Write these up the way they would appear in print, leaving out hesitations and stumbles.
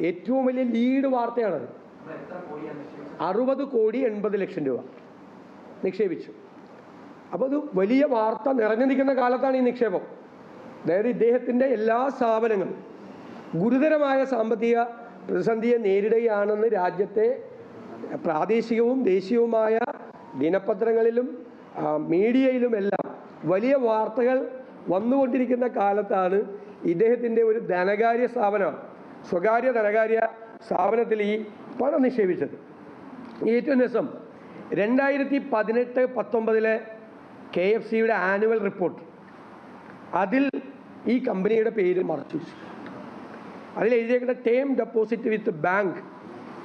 ഏറ്റവും വലിയ ലീഡ് വാർത്തയാണത്. 60,80,00,000 രൂപ നിക്ഷേപിച്ചു. അപ്പോൾ അത് വലിയ വാർത്ത നിറഞ്ഞു നിൽക്കുന്ന കാലത്താണ് ഈ നിക്ഷേപം. അതായത് ഇദ്ദേഹത്തിൻ്റെ എല്ലാ സ്ഥാപനങ്ങളും ഗുരുതരമായ സാമ്പത്തിക പ്രതിസന്ധിയെ നേരിടുകയാണെന്ന് രാജ്യത്തെ പ്രാദേശികവും ദേശീയവുമായ ദിനപത്രങ്ങളിലും മീഡിയയിലുമെല്ലാം വലിയ വാർത്തകൾ വന്നുകൊണ്ടിരിക്കുന്ന കാലത്താണ് ഇദ്ദേഹത്തിൻ്റെ ഒരു ധനകാര്യ സ്ഥാപനം, സ്വകാര്യ ധനകാര്യ സ്ഥാപനത്തിൽ ഈ പണം നിക്ഷേപിച്ചത്. ഏറ്റവും രസം 2018-19 KFCയുടെ ആനുവൽ റിപ്പോർട്ട്, അതിൽ ഈ കമ്പനിയുടെ പേര് മറച്ചു. അതിൽ എഴുതിയേക്കുന്ന term deposit with bank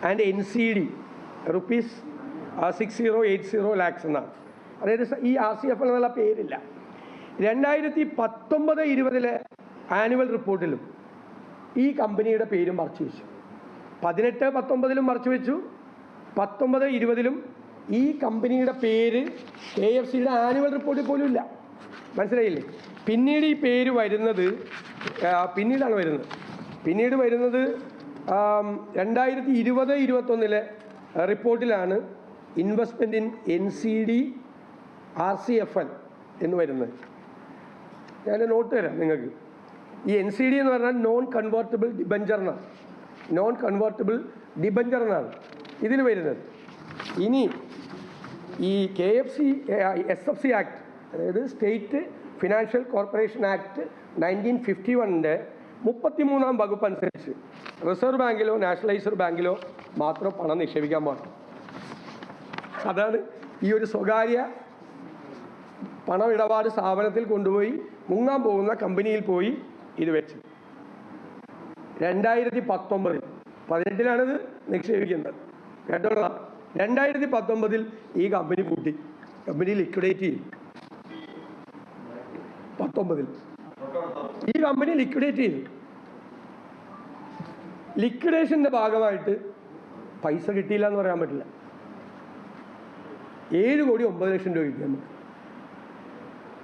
and NCD ₹6080 lakhs എന്നാണ്. അതായത് ഈ RCFL എന്നുള്ള പേരില്ല. 2019-20 ആനുവൽ റിപ്പോർട്ടിലും ഈ കമ്പനിയുടെ പേര് മറച്ചു വെച്ചു. 18-19 മറച്ചു വെച്ചു, 19-20 ഈ കമ്പനിയുടെ പേര് KFCയുടെ ആനുവൽ റിപ്പോർട്ടിൽ പോലും ഇല്ല. മനസ്സിലായില്ലേ? പിന്നീട് ഈ പേര് വരുന്നത് പിന്നീട് വരുന്നത് 2020-21 റിപ്പോർട്ടിലാണ് ഇൻവെസ്റ്റ്മെൻറ്റ് ഇൻ NCD RCFL എന്ന് വരുന്നത്. ഞാൻ നോട്ട് തരാം നിങ്ങൾക്ക്. ഈ NCD എന്ന് പറഞ്ഞാൽ നോൺ കൺവേർട്ടിബിൾ ഡിബഞ്ചർ എന്നാണ് ഇതിൽ വരുന്നത്. ഇനി ഈ KFC SFC ആക്ട്, അതായത് സ്റ്റേറ്റ് ഫിനാൻഷ്യൽ കോർപ്പറേഷൻ ആക്ട് 1951 33-ാം വകുപ്പ് അനുസരിച്ച് റിസർവ് ബാങ്കിലോ നാഷണലൈസ്ഡ് ബാങ്കിലോ മാത്രം പണം നിക്ഷേപിക്കാൻ പാടും. അതാണ് ഈ ഒരു സ്വകാര്യ പണമിടപാട് സ്ഥാപനത്തിൽ കൊണ്ടുപോയി മുങ്ങാൻ പോകുന്ന കമ്പനിയിൽ പോയി ഇത് വെച്ച് 2018-ലാണിത് നിക്ഷേപിക്കുന്നത്. കേട്ടോളാം. 2019 ഈ കമ്പനി പൂട്ടി, കമ്പനി ലിക്വിഡേറ്റ് ചെയ്തു. 19 ഈ കമ്പനി ലിക്വിഡേറ്റ് ചെയ്തു. ലിക്വിഡേഷൻ്റെ ഭാഗമായിട്ട് പൈസ കിട്ടിയില്ല എന്ന് പറയാൻ പറ്റില്ല. 7,09,00,000 രൂപ കിട്ടി നമുക്ക്.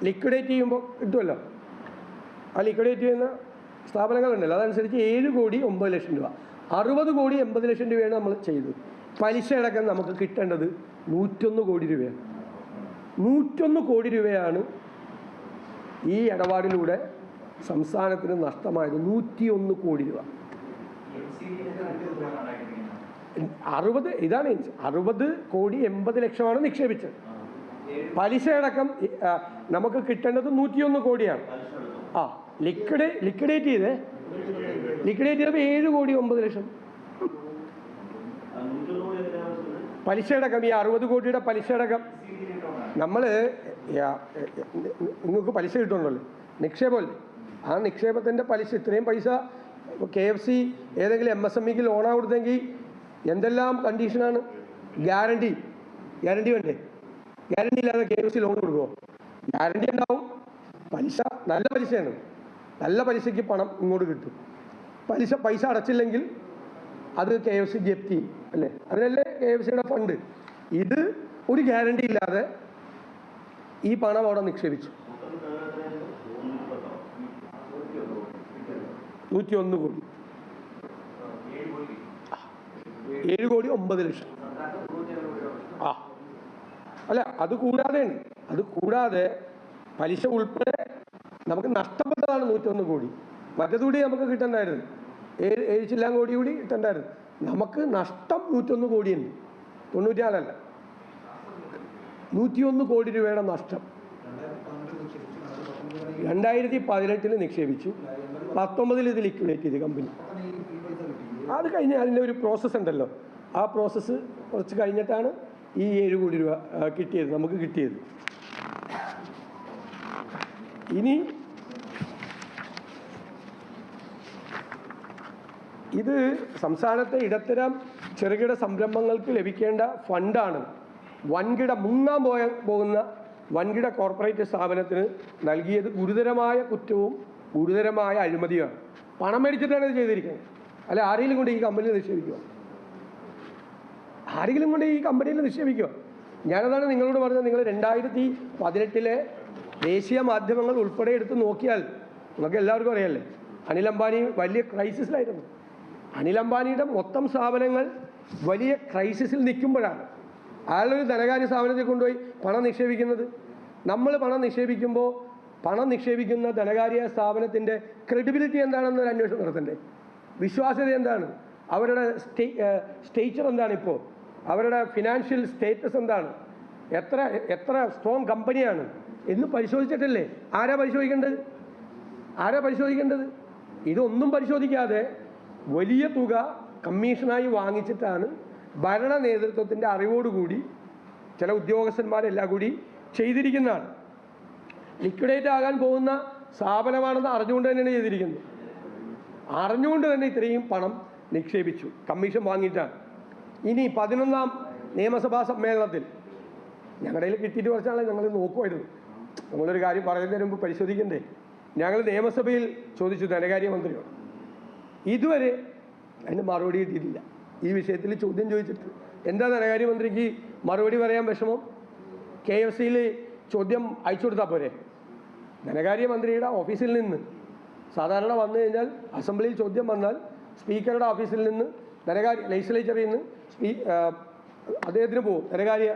ലിക്വിഡേറ്റ് ചെയ്യുമ്പോൾ കിട്ടുമല്ലോ, ആ ലിക്വിഡേറ്റ് ചെയ്യുന്ന സ്ഥാപനങ്ങളുണ്ടല്ലോ, അതനുസരിച്ച് 7,09,00,000 രൂപ. 60,80,00,000 രൂപയാണ് നമ്മൾ ചെയ്തത്. പലിശ അടക്കം നമുക്ക് കിട്ടേണ്ടത് 101 കോടി രൂപയാണ്. 101 കോടി രൂപയാണ് ഈ ഇടപാടിലൂടെ സംസ്ഥാനത്തിന് നഷ്ടമായത്. 101 കോടി രൂപ. 60,80,00,000 നിക്ഷേപിച്ചത്. പലിശ അടക്കം നമുക്ക് കിട്ടേണ്ടത് 101 കോടിയാണ്. ലിക്വിഡേറ്റ് ചെയ്തപ്പോൾ 7,09,00,000 പലിശ അടക്കം. ഈ 60 കോടിയുടെ പലിശ അടക്കം നമ്മൾ നിങ്ങൾക്ക് പലിശ കിട്ടുന്നുണ്ടല്ലോ, നിക്ഷേപമല്ലേ, ആ നിക്ഷേപത്തിൻ്റെ പലിശ, ഇത്രയും പൈസ KFC ഏതെങ്കിലും MSMEക്ക് ലോണാ കൊടുത്തെങ്കിൽ എന്തെല്ലാം കണ്ടീഷനാണ്. ഗ്യാരണ്ടി വേണ്ടേ? ഗ്യാരണ്ടി ഇല്ലാതെ KFC ലോൺ കൊടുക്കുമോ? ഗ്യാരണ്ടി ഉണ്ടാവും. പലിശ നല്ല പലിശയാണ്, നല്ല പലിശയ്ക്ക് പണം ഇങ്ങോട്ട് കിട്ടും. പൈസ അടച്ചില്ലെങ്കിൽ അത് KFC ജപ്തി അല്ലേ? അതിനല്ലേ KFCയുടെ ഫണ്ട്. ഇത് ഒരു ഗ്യാരണ്ടി ഇല്ലാതെ ഈ പണം അവിടെ നിക്ഷേപിച്ചു. 101 കോടി. 7,09,00,000. അല്ല, അത് കൂടാതെ പലിശ ഉൾപ്പെടെ നമുക്ക് നഷ്ടപ്പെട്ടതാണ് 101 കോടി. മറ്റതുകൂടി നമുക്ക് കിട്ടണ്ടായിരുന്നു, 7 ചില്ലാൻ കോടി കൂടി കിട്ടണ്ടായിരുന്നു. നമുക്ക് നഷ്ടം 101 കോടിയുണ്ട്. 94 101 കോടി രൂപയുടെ നഷ്ടം. 2018 നിക്ഷേപിച്ചു, 19 ഇത് ലിക്വിഡേറ്റ് ചെയ്ത് കമ്പനി. അത് കഴിഞ്ഞ് അതിൻ്റെ ഒരു പ്രോസസ്സ് ഉണ്ടല്ലോ, ആ പ്രോസസ്സ് കുറച്ച് കഴിഞ്ഞിട്ടാണ് ഈ 7 കോടി രൂപ നമുക്ക് കിട്ടിയത്. ഇനി ഇത് സംസ്ഥാനത്തെ ഇടത്തരം ചെറുകിട സംരംഭങ്ങൾക്ക് ലഭിക്കേണ്ട ഫണ്ടാണ്. മുങ്ങാൻ പോകുന്ന വൻകിട കോർപ്പറേറ്റ് സ്ഥാപനത്തിന് നൽകിയത് ഗുരുതരമായ കുറ്റവും ഗുരുതരമായ അഴിമതിയാണ്. പണം മേടിച്ചിട്ടാണ് ഇത് ചെയ്തിരിക്കുന്നത്. അല്ല, ആരെങ്കിലും കൊണ്ട് ഈ കമ്പനിയിൽ നിക്ഷേപിക്കുക. ഞാനതാണ് നിങ്ങളോട് പറഞ്ഞത്. നിങ്ങൾ 2018 ദേശീയ മാധ്യമങ്ങൾ ഉൾപ്പെടെ എടുത്ത് നോക്കിയാൽ നിങ്ങൾക്ക് എല്ലാവർക്കും അറിയാമല്ലേ, അനിൽ അംബാനി വലിയ ക്രൈസിസിലായിരുന്നു. അനിൽ അംബാനിയുടെ മൊത്തം സ്ഥാപനങ്ങൾ വലിയ ക്രൈസിസിൽ നിൽക്കുമ്പോഴാണ് അയാളൊരു ധനകാര്യ സ്ഥാപനത്തിൽ കൊണ്ടുപോയി പണം നിക്ഷേപിക്കുന്നത്. നമ്മൾ പണം നിക്ഷേപിക്കുമ്പോൾ പണം നിക്ഷേപിക്കുന്ന ധനകാര്യ സ്ഥാപനത്തിൻ്റെ ക്രെഡിബിലിറ്റി എന്താണെന്നൊരു അന്വേഷണം നടത്തണ്ടേ? വിശ്വാസ്യത എന്താണ്? അവരുടെ സ്റ്റേച്ചർ എന്താണ്? ഇപ്പോൾ അവരുടെ ഫിനാൻഷ്യൽ സ്റ്റേറ്റസ് എന്താണ്? എത്ര സ്ട്രോങ് കമ്പനിയാണ് എന്ന് പരിശോധിച്ചിട്ടല്ലേ? ആരാ പരിശോധിക്കേണ്ടത്? ഇതൊന്നും പരിശോധിക്കാതെ വലിയ തുക കമ്മീഷനായി വാങ്ങിച്ചിട്ടാണ് ഭരണ നേതൃത്വത്തിൻ്റെ അറിവോടുകൂടി ചില ഉദ്യോഗസ്ഥന്മാരെല്ലാം കൂടി ചെയ്തിരിക്കുന്നതാണ്. ലിക്വിഡേറ്റ് ആകാൻ പോകുന്ന സ്ഥാപനമാണെന്ന് അറിഞ്ഞുകൊണ്ട് തന്നെയാണ് ചെയ്തിരിക്കുന്നത്. അറിഞ്ഞുകൊണ്ട് തന്നെ ഇത്രയും പണം നിക്ഷേപിച്ചു, കമ്മീഷൻ വാങ്ങിയിട്ടാണ്. ഇനി 11ാം നിയമസഭാ സമ്മേളനത്തിൽ ഞങ്ങളുടെ കയ്യിൽ കിട്ടിയിട്ട് കുറച്ചാളെ ഞങ്ങൾ നോക്കുമായിരുന്നു. നമ്മളൊരു കാര്യം പറയുന്നതിന് മുമ്പ് പരിശോധിക്കണ്ടേ? ഞങ്ങൾ നിയമസഭയിൽ ചോദിച്ചു ധനകാര്യമന്ത്രിയോട്. ഇതുവരെ അതിന് മറുപടി കിട്ടിയിട്ടില്ല. ഈ വിഷയത്തിൽ ചോദ്യം ചോദിച്ചിട്ട് എന്താ ധനകാര്യമന്ത്രിക്ക് മറുപടി പറയാൻ വിഷമം? KFCയിൽ ചോദ്യം അയച്ചു കൊടുത്താൽ പോരെ? ധനകാര്യമന്ത്രിയുടെ ഓഫീസിൽ നിന്ന് സാധാരണ വന്നു കഴിഞ്ഞാൽ അസംബ്ലിയിൽ ചോദ്യം വന്നാൽ സ്പീക്കറുടെ ഓഫീസിൽ നിന്ന് ലെജിസ്ലേച്ചറിൽ നിന്ന് അദ്ദേഹത്തിന് പോകും, ധനകാര്യ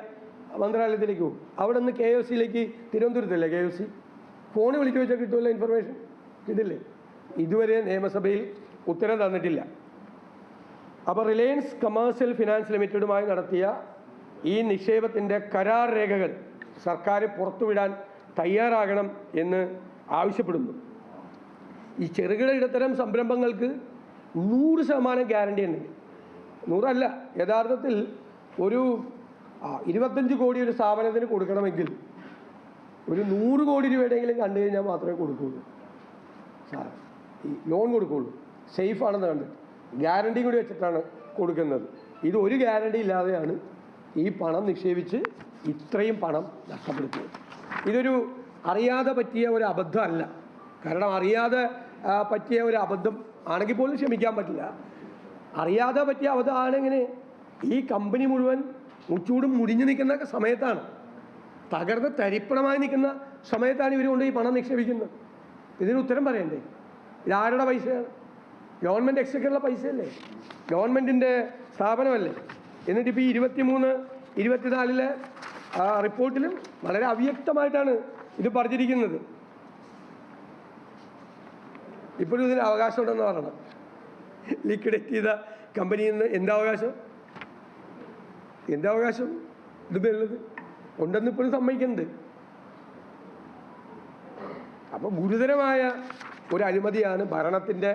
മന്ത്രാലയത്തിലേക്ക് പോകും. അവിടെ നിന്ന് KFCയിലേക്ക്, തിരുവനന്തപുരത്തല്ലേ KFC, ഫോൺ വിളിച്ചു വെച്ചാൽ കിട്ടുമല്ലോ ഇൻഫർമേഷൻ, ഇതില്ലേ? ഇതുവരെ നിയമസഭയിൽ ഉത്തരം തന്നിട്ടില്ല. അപ്പോൾ റിലയൻസ് കമേഴ്സ്യൽ ഫിനാൻസ് ലിമിറ്റഡുമായി നടത്തിയ ഈ നിക്ഷേപത്തിൻ്റെ കരാർ രേഖകൾ സർക്കാർ പുറത്തുവിടാൻ തയ്യാറാകണം എന്ന് ആവശ്യപ്പെടുന്നു. ഈ ചെറുകിട ഇടത്തരം സംരംഭങ്ങൾക്ക് 100% ഗ്യാരണ്ടി ഉണ്ട്. 100 യഥാർത്ഥത്തിൽ ഒരു 25 കോടി ഒരു സ്ഥാപനത്തിന് കൊടുക്കണമെങ്കിൽ ഒരു 100 കോടി രൂപയുടെയെങ്കിലും കണ്ടു കഴിഞ്ഞാൽ മാത്രമേ കൊടുക്കുകയുള്ളൂ. ഈ ലോൺ കൊടുക്കുകയുള്ളൂ. സേഫാണെന്ന് കണ്ടിട്ട് ഗ്യാരണ്ടി കൂടി വെച്ചിട്ടാണ് കൊടുക്കുന്നത്. ഇത് ഒരു ഗ്യാരണ്ടി ഇല്ലാതെയാണ് ഈ പണം നിക്ഷേപിച്ച് ഇത്രയും പണം നഷ്ടപ്പെടുത്തിയത്. ഇതൊരു അറിയാതെ പറ്റിയ ഒരു അബദ്ധമല്ല. കാരണം അറിയാതെ പറ്റിയ ഒരു അബദ്ധം ആണെങ്കിൽ പോലും ക്ഷമിക്കാൻ പറ്റില്ല. അറിയാതെ പറ്റിയ അബദ്ധമാണെങ്ങനെ? ഈ കമ്പനി മുഴുവൻ മുച്ചൂടും മുടിഞ്ഞു നിൽക്കുന്ന സമയത്താണ്, തകർന്ന് തരിപ്പണമായി നിൽക്കുന്ന സമയത്താണ് ഇവർ കൊണ്ട് ഈ പണം നിക്ഷേപിക്കുന്നത്. ഇതിന് ഉത്തരം പറയണ്ടേ? ഇതാരുടെ പൈസയാണ്? ഗവൺമെൻറ് എക്സ്ചക്കറിലെ പൈസയല്ലേ? ഗവൺമെൻറ്റിൻ്റെ സ്ഥാപനമല്ലേ? എന്നിട്ടിപ്പോൾ ഈ 23-24 റിപ്പോർട്ടിലും വളരെ അവ്യക്തമായിട്ടാണ് ഇത് പറഞ്ഞിരിക്കുന്നത്. ഇപ്പോഴും ഇതിന് അവകാശമുണ്ടെന്ന് പറയണം. ലിക്വിഡേറ്റ് ചെയ്ത കമ്പനിയിൽ നിന്ന് എന്താ അവകാശം? ഇതുള്ളത് ഉണ്ടെന്ന് ഇപ്പോഴും സമ്മതിക്കുന്നുണ്ട്. അപ്പോൾ ഗുരുതരമായ ഒരു അഴിമതിയാണ് ഭരണത്തിൻ്റെ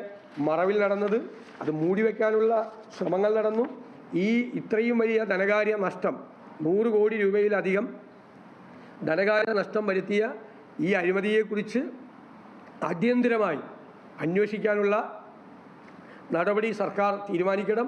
മറവിൽ നടന്നത്. അത് മൂടിവെക്കാനുള്ള ശ്രമങ്ങൾ നടന്നു. ഇത്രയും വലിയ ധനകാര്യ നഷ്ടം, 100 കോടി രൂപയിലധികം ധനകാര്യ നഷ്ടം വരുത്തിയ ഈ അഴിമതിയെക്കുറിച്ച് അടിയന്തരമായി അന്വേഷിക്കാനുള്ള നടപടി സർക്കാർ തീരുമാനിക്കണം.